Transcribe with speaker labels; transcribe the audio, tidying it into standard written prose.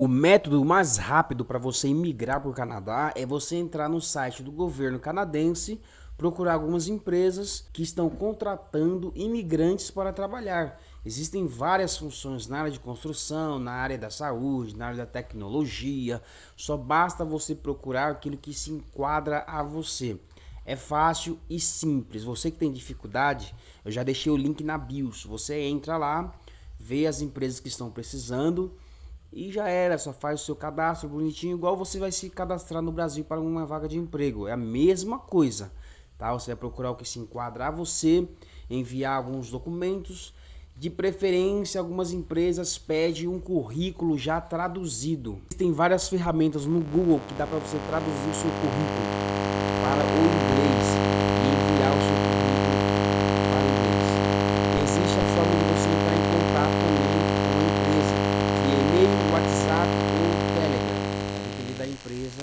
Speaker 1: O método mais rápido para você imigrar para o Canadá é você entrar no site do governo canadense, procurar algumas empresas que estão contratando imigrantes para trabalhar. Existem várias funções na área de construção, na área da saúde, na área da tecnologia. Só basta você procurar aquilo que se enquadra a você. É fácil e simples. Você que tem dificuldade, eu já deixei o link na bio. Você entra lá, vê as empresas que estão precisando e já era, só faz o seu cadastro bonitinho, igual você vai se cadastrar no Brasil para uma vaga de emprego. É a mesma coisa, tá? Você vai procurar o que se enquadra a você, enviar alguns documentos. De preferência, algumas empresas pedem um currículo já traduzido. Tem várias ferramentas no Google que dá para você traduzir o seu currículo para o inglês e enviar o seu currículo para o inglês. Existe a forma de você entrar em contato também com a empresa, via e-mail, WhatsApp ou Telegram, vai depender da empresa.